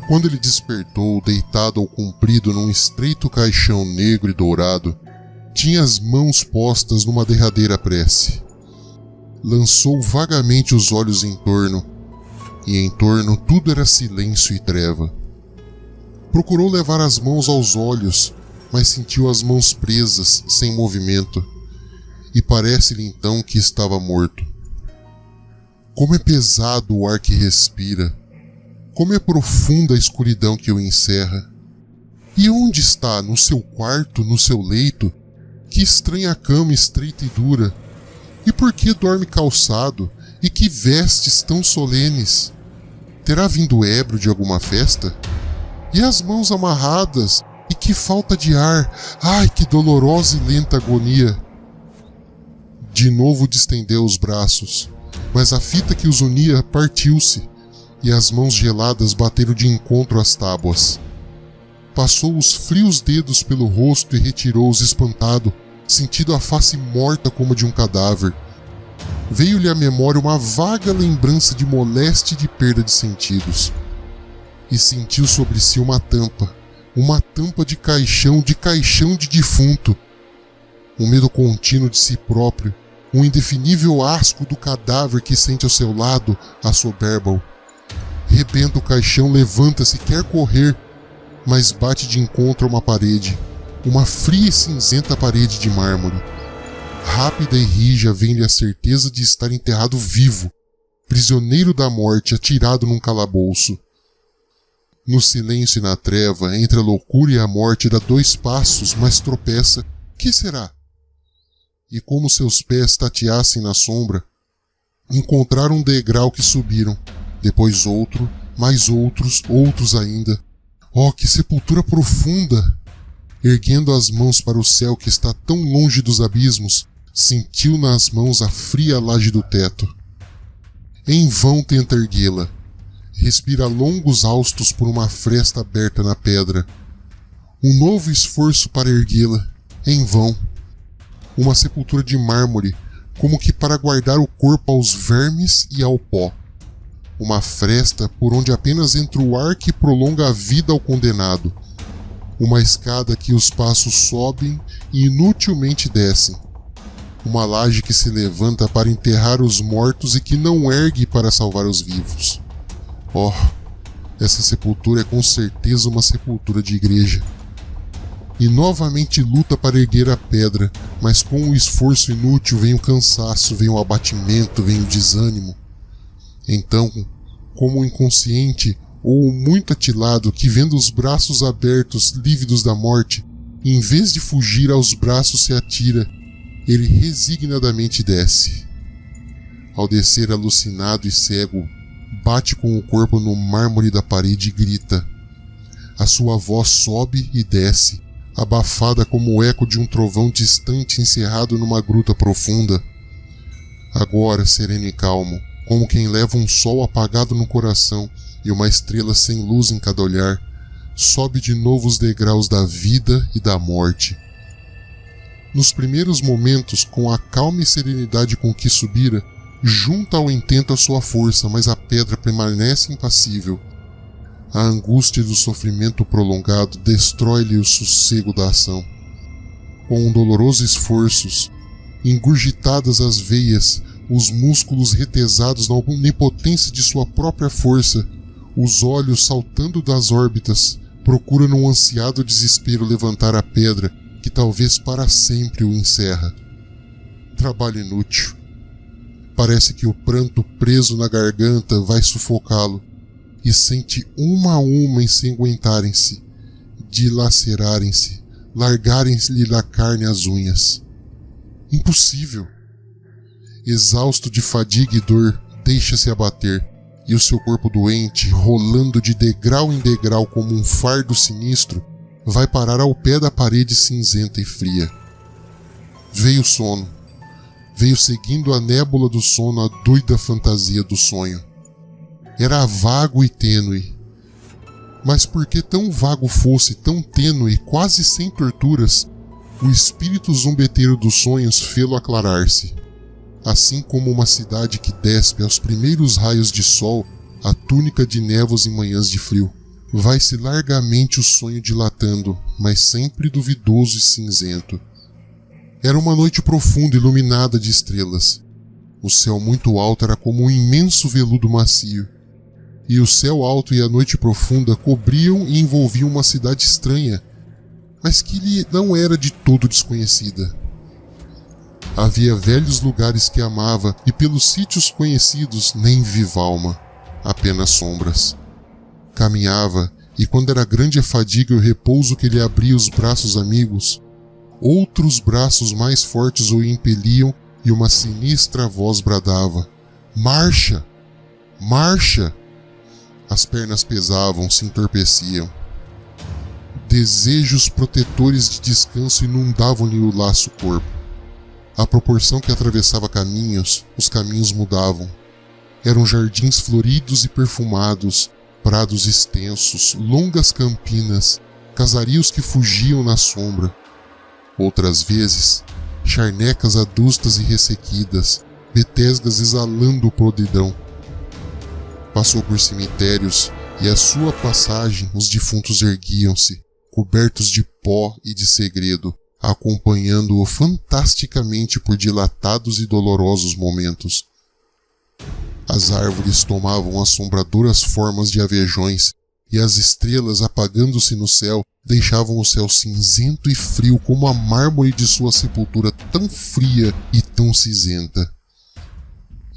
Quando ele despertou, deitado ao comprido num estreito caixão negro e dourado, tinha as mãos postas numa derradeira prece. Lançou vagamente os olhos em torno, e em torno tudo era silêncio e treva. Procurou levar as mãos aos olhos, mas sentiu as mãos presas, sem movimento, e parece-lhe então que estava morto. Como é pesado o ar que respira, como é profunda a escuridão que o encerra. E onde está, no seu quarto, no seu leito, que estranha cama estreita e dura? E por que dorme calçado, e que vestes tão solenes? Terá vindo ébrio de alguma festa? E as mãos amarradas, e que falta de ar, ai, que dolorosa e lenta agonia! De novo distendeu os braços, mas a fita que os unia partiu-se, e as mãos geladas bateram de encontro às tábuas. Passou os frios dedos pelo rosto e retirou-os espantado, sentindo a face morta como de um cadáver. Veio-lhe à memória uma vaga lembrança de moléstia e de perda de sentidos. E sentiu sobre si uma tampa de caixão de defunto. Um medo contínuo de si próprio, um indefinível asco do cadáver que sente ao seu lado, assoberba-o. Rebenta o caixão, levanta-se, quer correr, mas bate de encontro a uma parede, uma fria e cinzenta parede de mármore. Rápida e rija vem-lhe a certeza de estar enterrado vivo, prisioneiro da morte, atirado num calabouço. No silêncio e na treva, entre a loucura e a morte, dá 2 passos, mas tropeça. Que será? E como seus pés tateassem na sombra, encontraram um degrau que subiram, depois outro, mais outros ainda. Oh, que sepultura profunda! Erguendo as mãos para o céu que está tão longe dos abismos, sentiu nas mãos a fria laje do teto. Em vão tenta erguê-la. Respira longos haustos por uma fresta aberta na pedra. Um novo esforço para erguê-la. Em vão. Uma sepultura de mármore, como que para guardar o corpo aos vermes e ao pó. Uma fresta por onde apenas entra o ar que prolonga a vida ao condenado. Uma escada que os passos sobem e inutilmente descem. Uma laje que se levanta para enterrar os mortos e que não ergue para salvar os vivos. Oh, essa sepultura é com certeza uma sepultura de igreja. E novamente luta para erguer a pedra, mas com o esforço inútil vem o cansaço, vem o abatimento, vem o desânimo. Então, como o inconsciente ou o muito atilado que, vendo os braços abertos, lívidos da morte, em vez de fugir aos braços se atira, ele resignadamente desce. Ao descer alucinado e cego, bate com o corpo no mármore da parede e grita. A sua voz sobe e desce, abafada como o eco de um trovão distante encerrado numa gruta profunda. Agora, sereno e calmo, como quem leva um sol apagado no coração e uma estrela sem luz em cada olhar, sobe de novo os degraus da vida e da morte. Nos primeiros momentos, com a calma e serenidade com que subira, junta ao intento a sua força, mas a pedra permanece impassível. A angústia do sofrimento prolongado destrói-lhe o sossego da ação. Com um doloroso esforço, engurgitadas as veias, os músculos retesados na onipotência de sua própria força, os olhos saltando das órbitas, procura num ansiado desespero levantar a pedra que talvez para sempre o encerra. Trabalho inútil. Parece que o pranto preso na garganta vai sufocá-lo, e sente uma a uma ensanguentarem-se, dilacerarem-se, largarem-lhe da carne as unhas. Impossível! Exausto de fadiga e dor, deixa-se abater, e o seu corpo doente, rolando de degrau em degrau como um fardo sinistro, vai parar ao pé da parede cinzenta e fria. Veio o sono. Veio seguindo a nébula do sono a doida fantasia do sonho. Era vago e tênue. Mas porque tão vago fosse, tão tênue, quase sem torturas, o espírito zombeteiro dos sonhos fê-lo aclarar-se. Assim como uma cidade que despe aos primeiros raios de sol a túnica de névoas em manhãs de frio. vai-se largamente o sonho dilatando, mas sempre duvidoso e cinzento. Era uma noite profunda iluminada de estrelas. O céu muito alto era como um imenso veludo macio. E o céu alto e a noite profunda cobriam e envolviam uma cidade estranha, mas que lhe não era de todo desconhecida. Havia velhos lugares que amava, e pelos sítios conhecidos nem viva alma, apenas sombras. Caminhava, e quando era grande a fadiga e o repouso que lhe abria os braços amigos, outros braços mais fortes o impeliam e uma sinistra voz bradava: "Marcha! Marcha!" As pernas pesavam, se entorpeciam. Desejos protetores de descanso inundavam-lhe o laço corpo. À proporção que atravessava caminhos, os caminhos mudavam. Eram jardins floridos e perfumados, prados extensos, longas campinas, casarios que fugiam na sombra. Outras vezes, charnecas adustas e ressequidas, betesgas exalando podridão. Passou por cemitérios e à sua passagem os defuntos erguiam-se, cobertos de pó e de segredo, acompanhando-o fantasticamente por dilatados e dolorosos momentos. As árvores tomavam assombradoras formas de avejões, e as estrelas, apagando-se no céu, deixavam o céu cinzento e frio como a mármore de sua sepultura tão fria e tão cinzenta.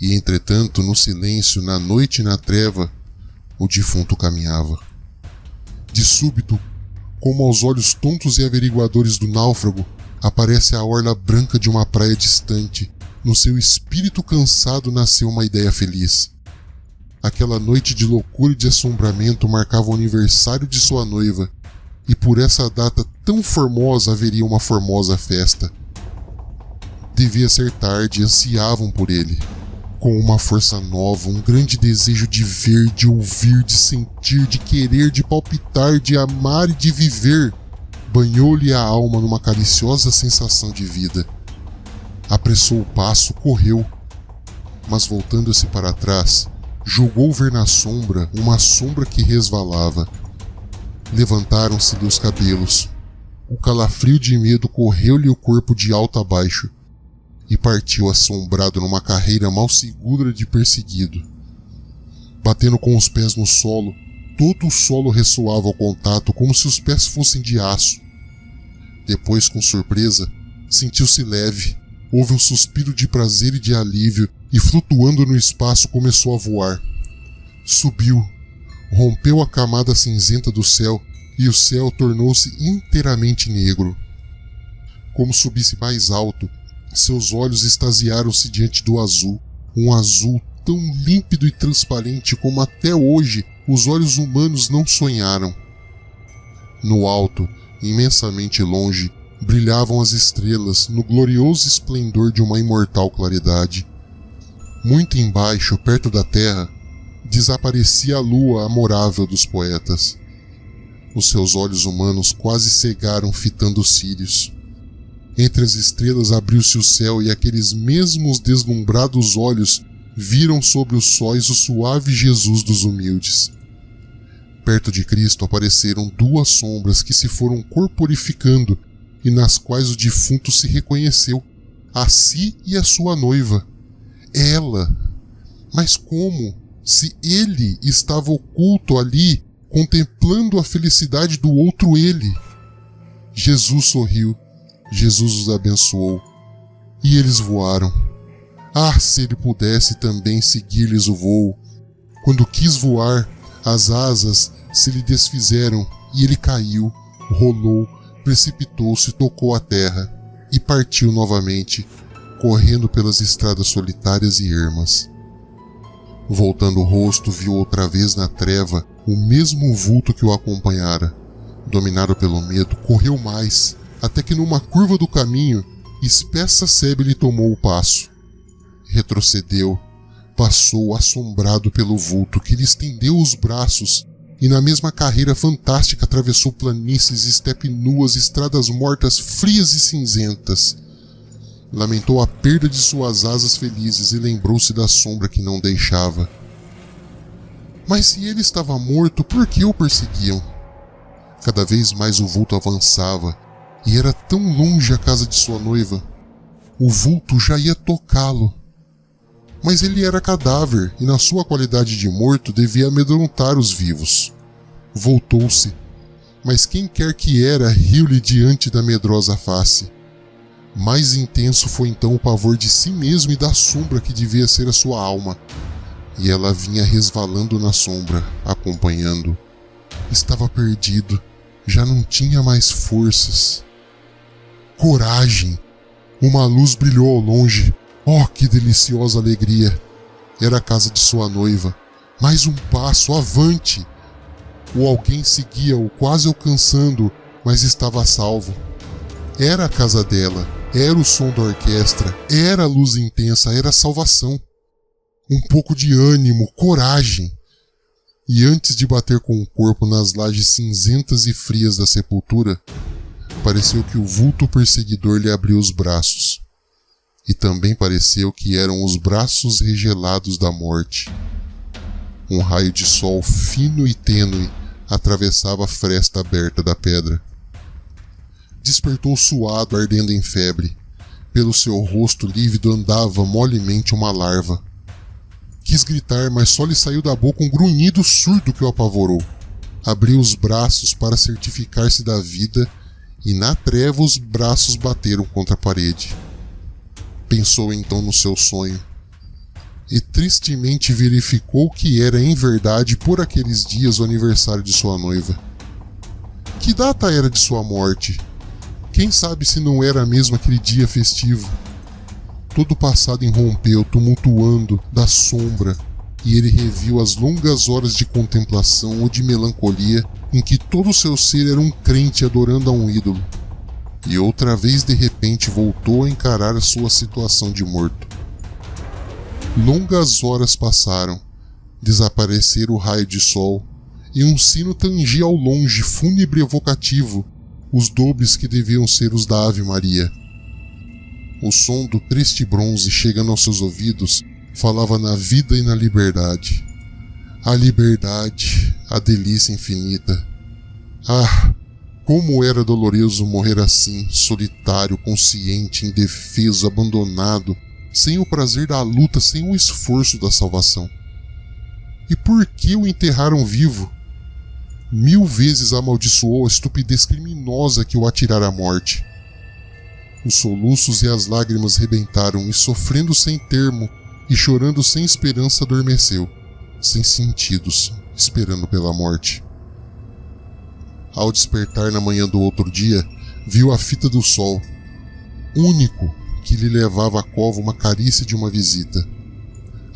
E entretanto, no silêncio, na noite e na treva, o defunto caminhava. De súbito, como aos olhos tontos e averiguadores do náufrago, aparece a orla branca de uma praia distante. No seu espírito cansado nasceu uma ideia feliz. Aquela noite de loucura e de assombramento marcava o aniversário de sua noiva, e por essa data tão formosa haveria uma formosa festa. Devia ser tarde e ansiavam por ele. Com uma força nova, um grande desejo de ver, de ouvir, de sentir, de querer, de palpitar, de amar e de viver, banhou-lhe a alma numa caliciosa sensação de vida. Apressou o passo, correu, mas voltando-se para trás, julgou ver na sombra uma sombra que resvalava. Levantaram-se-lhe os cabelos. O calafrio de medo correu-lhe o corpo de alto a baixo, e partiu assombrado numa carreira mal segura de perseguido. Batendo com os pés no solo, todo o solo ressoava ao contato como se os pés fossem de aço. Depois, com surpresa, sentiu-se leve, houve um suspiro de prazer e de alívio, e flutuando no espaço começou a voar. Subiu, rompeu a camada cinzenta do céu, e o céu tornou-se inteiramente negro. Como subisse mais alto, seus olhos extasiaram-se diante do azul, um azul tão límpido e transparente como até hoje os olhos humanos não sonharam. No alto, imensamente longe, brilhavam as estrelas no glorioso esplendor de uma imortal claridade. Muito embaixo, perto da terra, desaparecia a lua amorável dos poetas. Os seus olhos humanos quase cegaram fitando os círios. Entre as estrelas abriu-se o céu e aqueles mesmos deslumbrados olhos viram sobre os sóis o suave Jesus dos humildes. Perto de Cristo apareceram duas sombras que se foram corporificando e nas quais o defunto se reconheceu, a si e a sua noiva. Ela! Mas como? Se ele estava oculto ali, contemplando a felicidade do outro ele. Jesus sorriu. Jesus os abençoou, e eles voaram. Ah, se ele pudesse também seguir-lhes o voo! Quando quis voar, as asas se lhe desfizeram, e ele caiu, rolou, precipitou-se, tocou a terra, e partiu novamente, correndo pelas estradas solitárias e ermas. Voltando o rosto, viu outra vez na treva o mesmo vulto que o acompanhara. Dominado pelo medo, correu mais, até que numa curva do caminho, espessa sebe lhe tomou o passo. Retrocedeu, passou assombrado pelo vulto que lhe estendeu os braços e na mesma carreira fantástica atravessou planícies, estepe nuas, estradas mortas, frias e cinzentas. Lamentou a perda de suas asas felizes e lembrou-se da sombra que não deixava. Mas se ele estava morto, por que o perseguiam? Cada vez mais o vulto avançava, e era tão longe a casa de sua noiva. O vulto já ia tocá-lo. Mas ele era cadáver, e na sua qualidade de morto devia amedrontar os vivos. Voltou-se, mas quem quer que era riu-lhe diante da medrosa face. Mais intenso foi então o pavor de si mesmo e da sombra que devia ser a sua alma. E ela vinha resvalando na sombra, acompanhando. Estava perdido, já não tinha mais forças. Coragem! Uma luz brilhou ao longe. Oh, que deliciosa alegria! Era a casa de sua noiva. Mais um passo, avante! O alguém seguia-o, quase alcançando, mas estava a salvo. Era a casa dela, era o som da orquestra, era a luz intensa, era a salvação. Um pouco de ânimo, coragem. E antes de bater com o corpo nas lajes cinzentas e frias da sepultura, pareceu que o vulto perseguidor lhe abriu os braços. E também pareceu que eram os braços regelados da morte. Um raio de sol fino e tênue atravessava a fresta aberta da pedra. Despertou suado, ardendo em febre. Pelo seu rosto lívido andava molemente uma larva. Quis gritar, mas só lhe saiu da boca um grunhido surdo que o apavorou. Abriu os braços para certificar-se da vida e na treva os braços bateram contra a parede. Pensou então no seu sonho e tristemente verificou que era em verdade por aqueles dias o aniversário de sua noiva. Que data era de sua morte? Quem sabe se não era mesmo aquele dia festivo? Todo o passado irrompeu, tumultuando da sombra, e ele reviu as longas horas de contemplação ou de melancolia em que todo o seu ser era um crente adorando a um ídolo. E outra vez de repente voltou a encarar a sua situação de morto. Longas horas passaram, desaparecera o raio de sol, e um sino tangia ao longe, fúnebre e evocativo, os dobres que deviam ser os da Ave Maria. O som do triste bronze chegando aos seus ouvidos falava na vida e na liberdade. A liberdade, a delícia infinita. Ah, como era doloroso morrer assim, solitário, consciente, indefeso, abandonado, sem o prazer da luta, sem o esforço da salvação. E por que o enterraram vivo? 1000 vezes amaldiçoou a estupidez criminosa que o atirara à morte. Os soluços e as lágrimas rebentaram, e sofrendo sem termo e chorando sem esperança adormeceu, sem sentidos, esperando pela morte. Ao despertar na manhã do outro dia, viu a fita do sol, único que lhe levava à cova uma carícia de uma visita.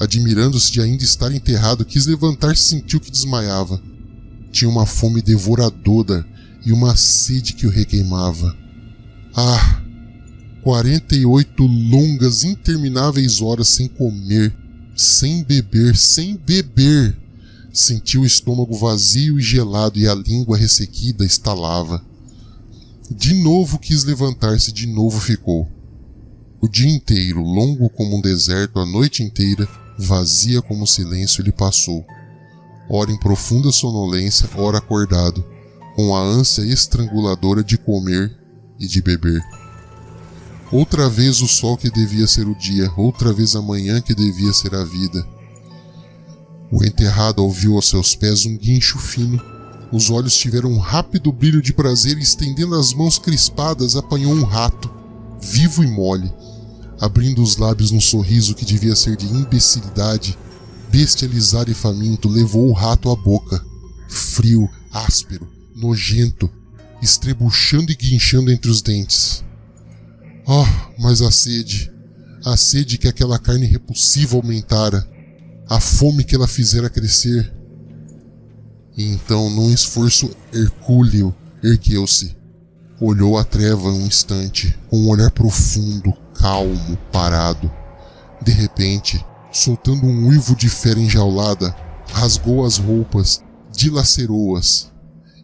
Admirando-se de ainda estar enterrado, quis levantar-se e sentiu que desmaiava. Tinha uma fome devoradora e uma sede que o requeimava. Ah! 48 longas, intermináveis horas sem comer, sem beber, sem beber. Sentiu o estômago vazio e gelado e a língua ressequida estalava. De novo quis levantar-se, de novo ficou. O dia inteiro, longo como um deserto, a noite inteira, vazia como o silêncio, lhe passou. Ora em profunda sonolência, ora acordado, com a ânsia estranguladora de comer e de beber. Outra vez o sol que devia ser o dia, outra vez a manhã que devia ser a vida. O enterrado ouviu aos seus pés um guincho fino. Os olhos tiveram um rápido brilho de prazer e, estendendo as mãos crispadas, apanhou um rato, vivo e mole. Abrindo os lábios num sorriso que devia ser de imbecilidade, bestializado e faminto, levou o rato à boca. Frio, áspero, nojento, estrebuchando e guinchando entre os dentes. Oh, mas a sede que aquela carne repulsiva aumentara, a fome que ela fizera crescer. E então, num esforço hercúleo, ergueu-se, olhou a treva um instante, com um olhar profundo, calmo, parado. De repente, soltando um uivo de fera enjaulada, rasgou as roupas, dilacerou-as,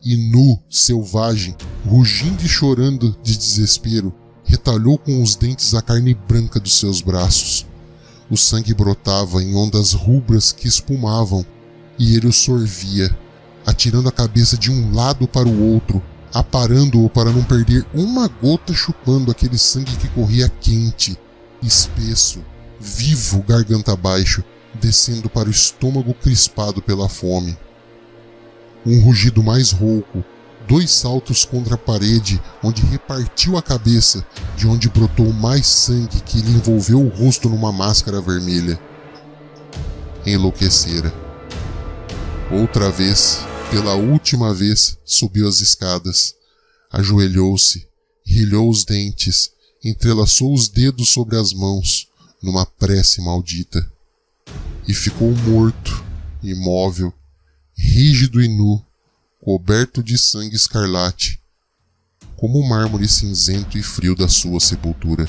e nu, selvagem, rugindo e chorando de desespero, retalhou com os dentes a carne branca dos seus braços. O sangue brotava em ondas rubras que espumavam, e ele o sorvia, atirando a cabeça de um lado para o outro, aparando-o para não perder uma gota, chupando aquele sangue que corria quente, espesso, vivo garganta abaixo, descendo para o estômago crispado pela fome. Um rugido mais rouco, 2 saltos contra a parede, onde repartiu a cabeça, de onde brotou mais sangue que lhe envolveu o rosto numa máscara vermelha. Enlouquecera. Outra vez, pela última vez, subiu as escadas, ajoelhou-se, rilhou os dentes, entrelaçou os dedos sobre as mãos, numa prece maldita, e ficou morto, imóvel, rígido e nu, coberto de sangue escarlate, como o mármore cinzento e frio da sua sepultura.